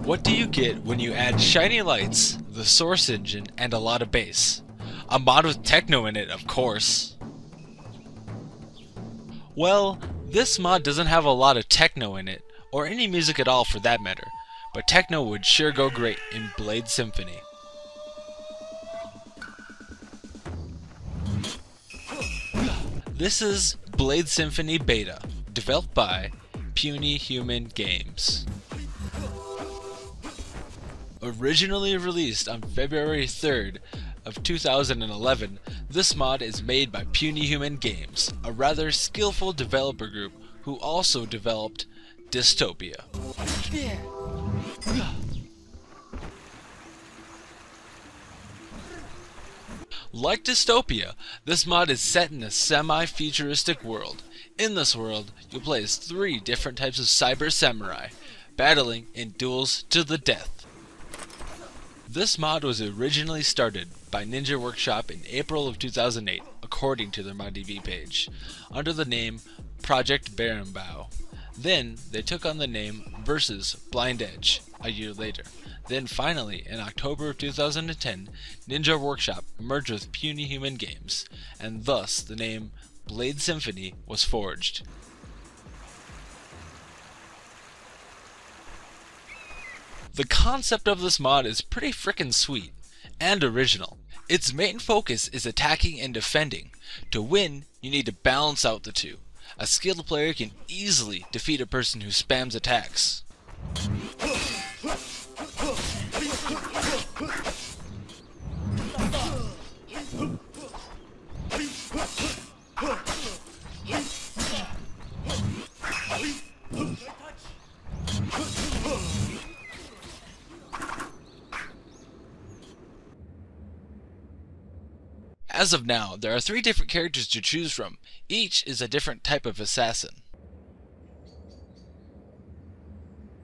What do you get when you add shiny lights, the source engine, and a lot of bass? A mod with techno in it, of course. Well, this mod doesn't have a lot of techno in it, or any music at all for that matter, but techno would sure go great in Blade Symphony. This is Blade Symphony Beta, developed by Puny Games. Originally released on February 3rd of 2011, this mod is made by Puny Games, a rather skillful developer group who also developed Dystopia. Like Dystopia, this mod is set in a semi-futuristic world. In this world, you'll play as 3 different types of cyber samurai, battling in duels to the death. This mod was originally started by Ninja Workshop in April of 2008, according to their ModReview page, under the name Project Barenbow. Then, they took on the name Versus Blind Edge a year later. Then finally, in October of 2010, Ninja Workshop merged with Puny Games, and thus the name Blade Symphony was forged. The concept of this mod is pretty frickin' sweet, and original. Its main focus is attacking and defending. To win, you need to balance out the two. A skilled player can easily defeat a person who spams attacks. As of now, there are 3 different characters to choose from. Each is a different type of assassin.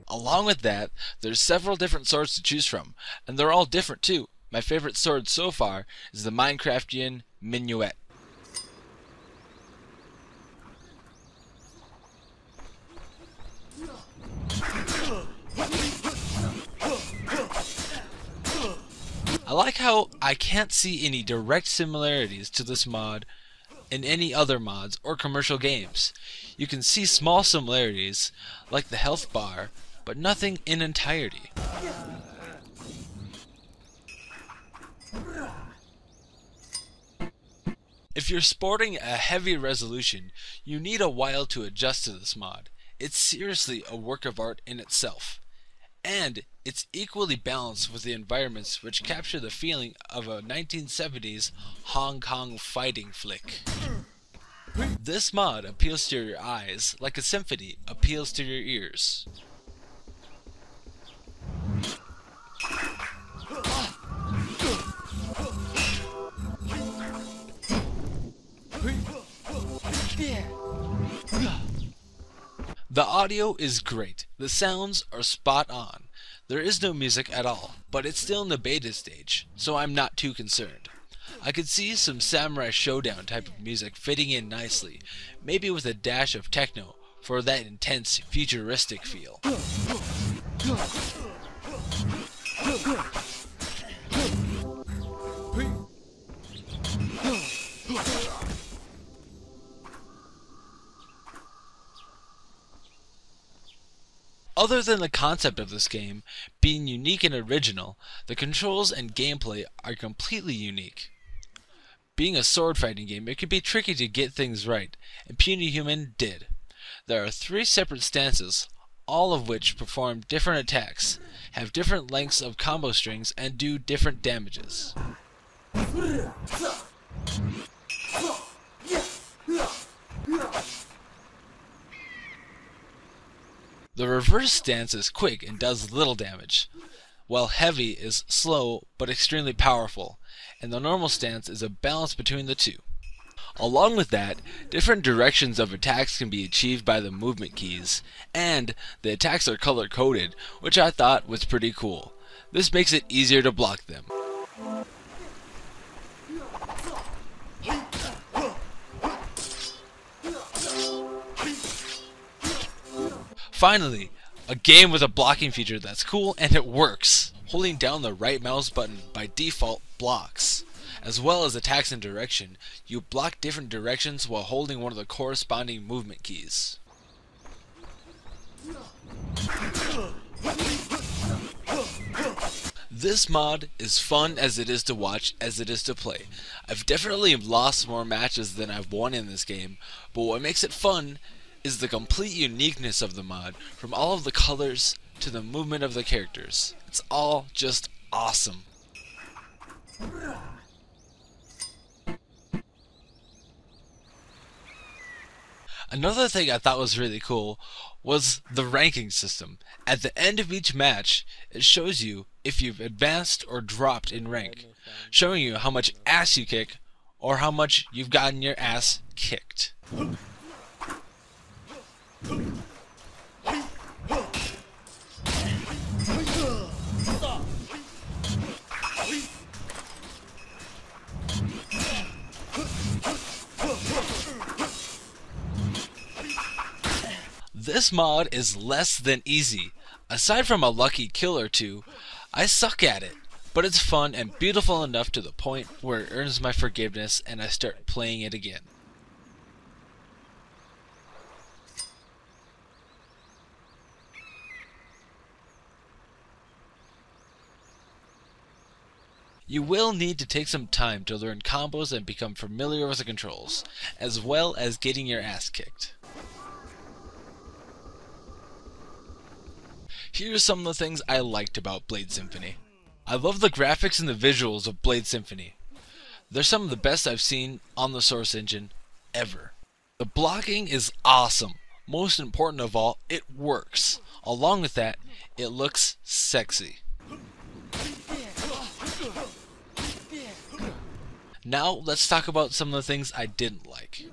Along with that, there's several different swords to choose from, and they're all different too. My favorite sword so far is the Minecraftian Minuet. I like how I can't see any direct similarities to this mod in any other mods or commercial games. You can see small similarities, like the health bar, but nothing in entirety. If you're sporting a heavy resolution, you need a while to adjust to this mod. It's seriously a work of art in itself. And it's equally balanced with the environments which capture the feeling of a 1970s Hong Kong fighting flick. This mod appeals to your eyes like a symphony appeals to your ears. The audio is great. The sounds are spot on. There is no music at all, but it's still in the beta stage, so I'm not too concerned. I could see some Samurai Showdown type of music fitting in nicely, maybe with a dash of techno for that intense futuristic feel. Other than the concept of this game being unique and original, the controls and gameplay are completely unique. Being a sword fighting game, it can be tricky to get things right, and Puny did. There are 3 separate stances, all of which perform different attacks, have different lengths of combo strings, and do different damages. The reverse stance is quick and does little damage, while heavy is slow but extremely powerful, and the normal stance is a balance between the two. Along with that, different directions of attacks can be achieved by the movement keys, and the attacks are color-coded, which I thought was pretty cool. This makes it easier to block them. Finally, A game with a blocking feature that's cool and it works. Holding down the right mouse button by default blocks. As well as attacks and direction, you block different directions while holding one of the corresponding movement keys. This mod is fun as it is to watch as it is to play. I've definitely lost more matches than I've won in this game, but what makes it fun is the complete uniqueness of the mod, from all of the colors to the movement of the characters. It's all just awesome. Another thing I thought was really cool was the ranking system. At the end of each match, it shows you if you've advanced or dropped in rank, showing you how much ass you kick or how much you've gotten your ass kicked. This mod is less than easy. Aside from a lucky kill or two, I suck at it, but it's fun and beautiful enough to the point where it earns my forgiveness and I start playing it again. You will need to take some time to learn combos and become familiar with the controls, as well as getting your ass kicked. Here's some of the things I liked about Blade Symphony. I love the graphics and the visuals of Blade Symphony. They're some of the best I've seen on the Source engine ever. The blocking is awesome. Most important of all, it works. Along with that, it looks sexy. Now let's talk about some of the things I didn't like.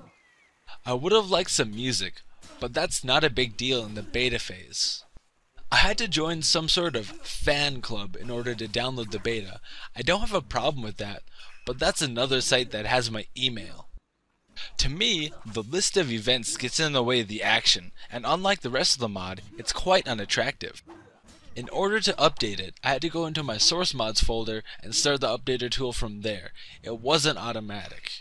I would have liked some music, but that's not a big deal in the beta phase. I had to join some sort of fan club in order to download the beta. I don't have a problem with that, but that's another site that has my email. To me, the list of events gets in the way of the action, and unlike the rest of the mod, it's quite unattractive. In order to update it, I had to go into my source mods folder and start the updater tool from there. It wasn't automatic.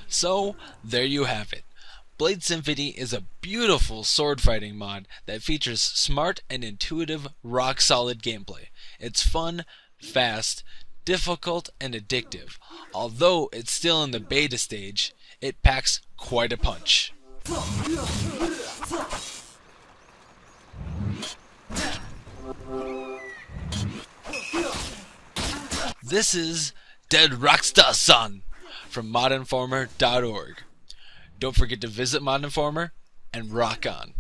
So, there you have it. Blade Symphony is a beautiful sword fighting mod that features smart and intuitive rock solid gameplay. It's fun, fast, difficult, and addictive. Although it's still in the beta stage, it packs quite a punch. This is Dead Rockstar Son from modinformer.org. Don't forget to visit Mod Informer and rock on.